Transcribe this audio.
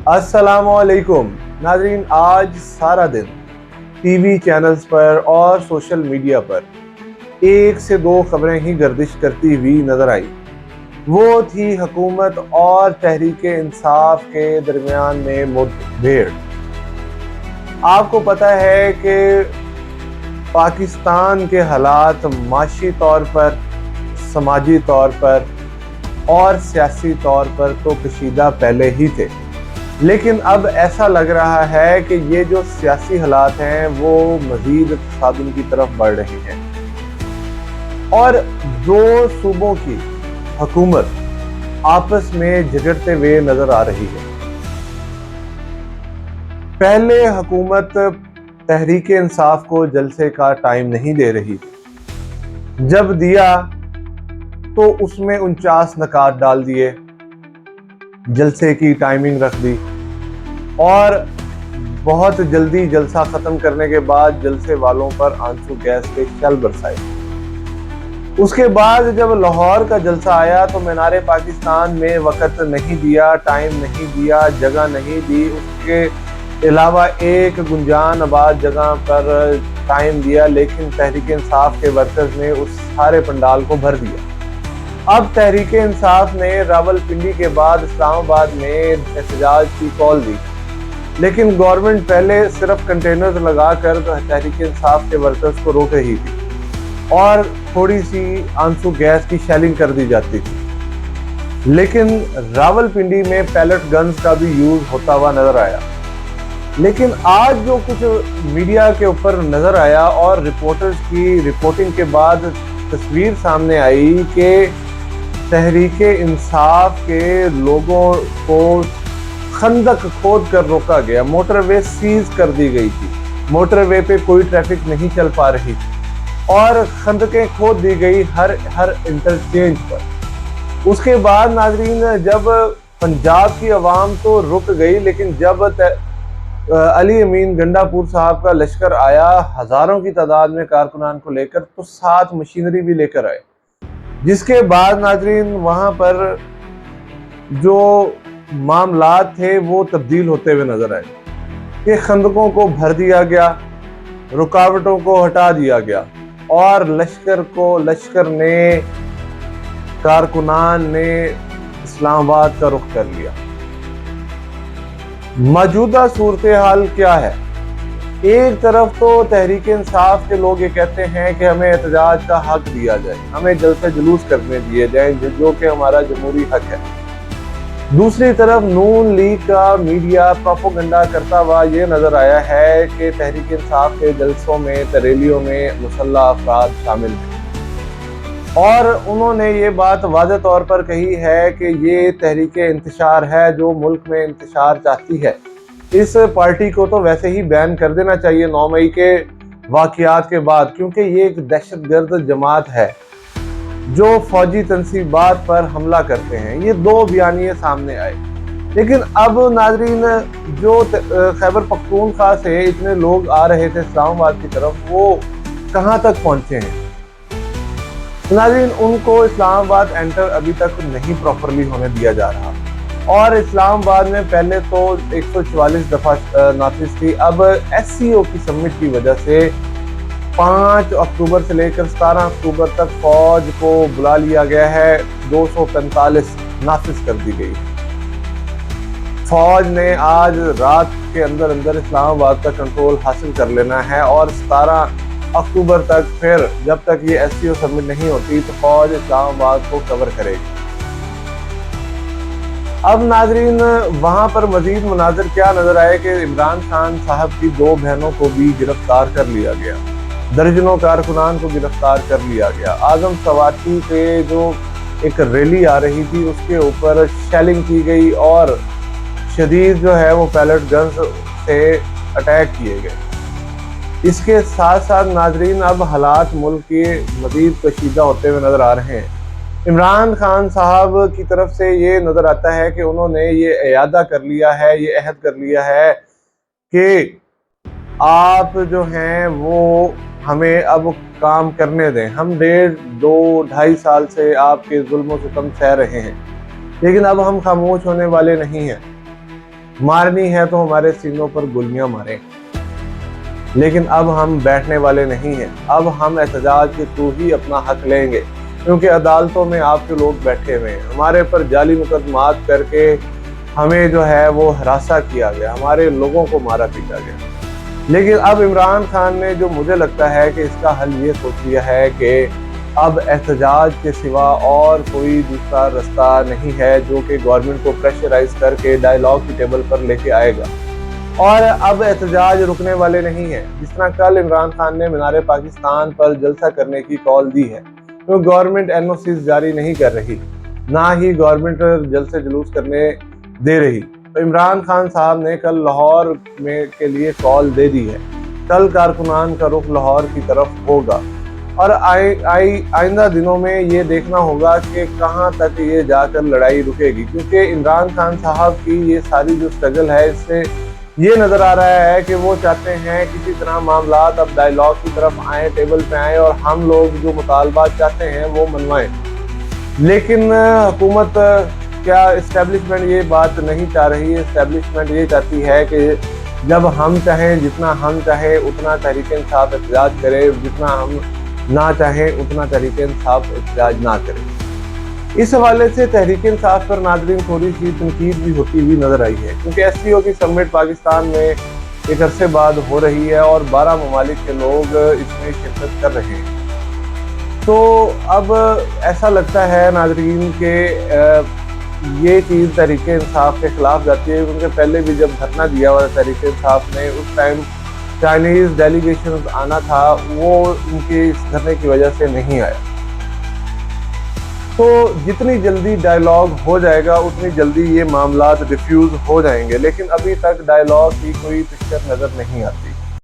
अस्सलाम वालेकुम नाजरीन, आज सारा दिन टीवी चैनल्स पर और सोशल मीडिया पर एक से दो खबरें ही गर्दिश करती हुई नजर आई। वो थी हुकूमत और तहरीक इंसाफ के दरमियान में मुठभेड़। आपको पता है कि पाकिस्तान के हालात माशी तौर पर, समाजी तौर पर और सियासी तौर पर तो कशीदा पहले ही थे, लेकिन अब ऐसा लग रहा है कि ये जो सियासी हालात हैं वो मजीद तसादुम की तरफ बढ़ रहे हैं और दो सूबों की हुकूमत आपस में झगड़ते हुए नजर आ रही है। पहले हुकूमत तहरीक इंसाफ को जलसे का टाइम नहीं दे रही थी, जब दिया तो उसमें 49 नकात डाल दिए, जलसे की टाइमिंग रख दी और बहुत जल्दी जलसा खत्म करने के बाद जलसे वालों पर आंसू गैस के शल बरसाए। उसके बाद जब लाहौर का जलसा आया तो मीनारे पाकिस्तान में वक्त नहीं दिया, टाइम नहीं दिया, जगह नहीं दी। उसके अलावा एक गुंजान आबाद जगह पर टाइम दिया, लेकिन तहरीक इंसाफ के वर्कर्स ने उस सारे पंडाल को भर दिया। अब तहरीक इंसाफ ने रावलपिंडी के बाद इस्लामाबाद में एहतजाज की कॉल दी, लेकिन गवर्नमेंट पहले सिर्फ कंटेनर्स लगाकर तहरीक इंसाफ के वर्कर्स को रोक रही थी और थोड़ी सी आंसू गैस की शेलिंग कर दी जाती थी, लेकिन रावलपिंडी में पैलेट गन्स का भी यूज होता हुआ नजर आया। लेकिन आज जो कुछ मीडिया के ऊपर नजर आया और रिपोर्टर्स की रिपोर्टिंग के बाद तस्वीर सामने आई कि तहरीक इंसाफ के लोगों को खंदक खोद कर रोका गया, मोटरवे सीज कर दी गई थी, मोटरवे पे कोई ट्रैफिक नहीं चल पा रही थी और खंदकें खोद दी गई हर इंटरचेंज पर। उसके बाद नाजरीन, जब पंजाब की आवाम तो रुक गई, लेकिन जब अली अमीन गंडापुर साहब का लश्कर आया हजारों की तादाद में कारकुनान को लेकर, तो साथ मशीनरी भी लेकर आए, जिसके बाद नाजरीन वहां पर जो मामलात थे वो तब्दील होते हुए नजर आए कि खंदकों को भर दिया गया, रुकावटों को हटा दिया गया और लश्कर ने, कारकुनान ने इस्लामाबाद का रुख कर लिया। मौजूदा सूरत हाल क्या है? एक तरफ तो तहरीक इंसाफ के लोग ये कहते हैं कि हमें एहतजाज का हक दिया जाए, हमें जलसे जुलूस करने दिए जाए, जो कि हमारा जमहूरी हक है। दूसरी तरफ नून लीग का मीडिया प्रोपेगेंडा करता हुआ ये नजर आया है कि तहरीक इंसाफ के जलसों में, तरेलियों में मुसल्लह अफराद शामिल हैं और उन्होंने ये बात वाज़ेह तौर पर कही है कि ये तहरीक इंतशार है जो मुल्क में इंतशार चाहती है। इस पार्टी को तो वैसे ही बैन कर देना चाहिए 9 मई के वाक़यात के बाद, क्योंकि ये एक दहशतगर्द जमात है जो फौजी तनसीबात पर हमला करते हैं। ये दो बयानिए सामने आए, लेकिन अब नाजरीन, जो खैबर पख्तूनख्वा से इतने लोग आ रहे थे इस्लामाबाद की तरफ, वो कहाँ तक पहुंचे हैं? नाजरीन, उनको इस्लामाबाद एंटर अभी तक नहीं प्रॉपरली होने दिया जा रहा और इस्लामाबाद में पहले तो 144 दफा नाफिज थी। अब SCO की समिट की वजह से 5 अक्टूबर से लेकर 17 अक्टूबर तक फौज को बुला लिया गया है, 245 नाफिज कर दी गई। फौज ने आज रात के अंदर अंदर इस्लामाबाद का कंट्रोल हासिल कर लेना है और 17 अक्टूबर तक, फिर जब तक ये SCO सबमिट नहीं होती तो फौज इस्लामाबाद को कवर करेगी। अब नाजरीन, वहां पर मजीद मुनाज़र क्या नजर आए कि इमरान खान साहब की 2 बहनों को भी गिरफ्तार कर लिया गया, दर्जनों कारकुनान को गिरफ्तार कर लिया गया। आजम सवाती पे जो एक रैली आ रही थी उसके ऊपर शेलिंग की गई और शदीद जो है वो पैलेट गन्स से अटैक किए गए। इसके साथ साथ नाजरीन, अब हालात मुल्क के मजीद कशीदा होते हुए नजर आ रहे हैं। इमरान खान साहब की तरफ से ये नजर आता है कि उन्होंने ये इयादा कर लिया है, ये अहद कर लिया है कि आप जो हैं वो हमें अब काम करने दें। हम 1.5, 2, 2.5 साल से आपके जुल्म सितम सह रहे हैं, लेकिन अब हम खामोश होने वाले नहीं हैं। मारनी है तो हमारे सीनों पर गोलियां मारें। लेकिन अब हम बैठने वाले नहीं हैं, अब हम एहतजाज के थ्रू ही अपना हक लेंगे, क्योंकि अदालतों में आपके लोग बैठे हुए हैं। हमारे पर जाली मुकदमात करके हमें जो है वो हरासा किया गया, हमारे लोगों को मारा पीटा गया। लेकिन अब इमरान खान ने जो मुझे लगता है कि इसका हल ये सोच लिया है कि अब एहतजाज के सिवा और कोई दूसरा रास्ता नहीं है जो कि गवर्नमेंट को प्रेशराइज करके डायलॉग की टेबल पर लेके आएगा। और अब एहतजाज रुकने वाले नहीं है। जिस तरह कल इमरान खान ने मीनार पाकिस्तान पर जलसा करने की कॉल दी है, तो गवर्नमेंट एनओसी जारी नहीं कर रही, ना ही गवर्नमेंट जलसे जुलूस करने दे रही। तो इमरान खान साहब ने कल लाहौर में के लिए कॉल दे दी है। कल कारकुनान का रुख लाहौर की तरफ होगा और आइंदा दिनों में ये देखना होगा कि कहां तक ये जाकर लड़ाई रुकेगी, क्योंकि इमरान खान साहब की ये सारी जो स्ट्रगल है, इससे ये नजर आ रहा है कि वो चाहते हैं किसी तरह मामलात अब डायलॉग की तरफ आए, टेबल पे आए और हम लोग जो मुतालबात चाहते हैं वो मनवाएं। लेकिन हुकूमत क्या इस्टेब्लिशमेंट ये बात नहीं चाह रही है। इस्टेब्लिशमेंट ये चाहती है कि जब हम चाहें, जितना हम चाहें उतना तहरीक इंसाफ एहतजाज करे, जितना हम ना चाहें उतना तहरीक इंसाफ एहतजाज ना करें। इस हवाले से तहरीक इंसाफ पर नाज़रीन थोड़ी सी तनकीद भी होती हुई नजर आई है, क्योंकि SCO की समिट पाकिस्तान में एक अरसे बाद हो रही है और 12 ममालिक के लोग इसमें शिरकत कर रहे हैं। तो अब ऐसा लगता है नाज़रीन के ये चीज़ तहरीक इंसाफ के खिलाफ जाती है, क्योंकि पहले भी जब धरना दिया हुआ तहरीक इंसाफ ने, उस टाइम चाइनीज़ डेलीगेशन आना था, वो उनके इस धरने की वजह से नहीं आया। तो जितनी जल्दी डायलॉग हो जाएगा उतनी जल्दी ये मामलात डिफ्यूज़ हो जाएंगे, लेकिन अभी तक डायलॉग की कोई पिक्चर नज़र नहीं आती।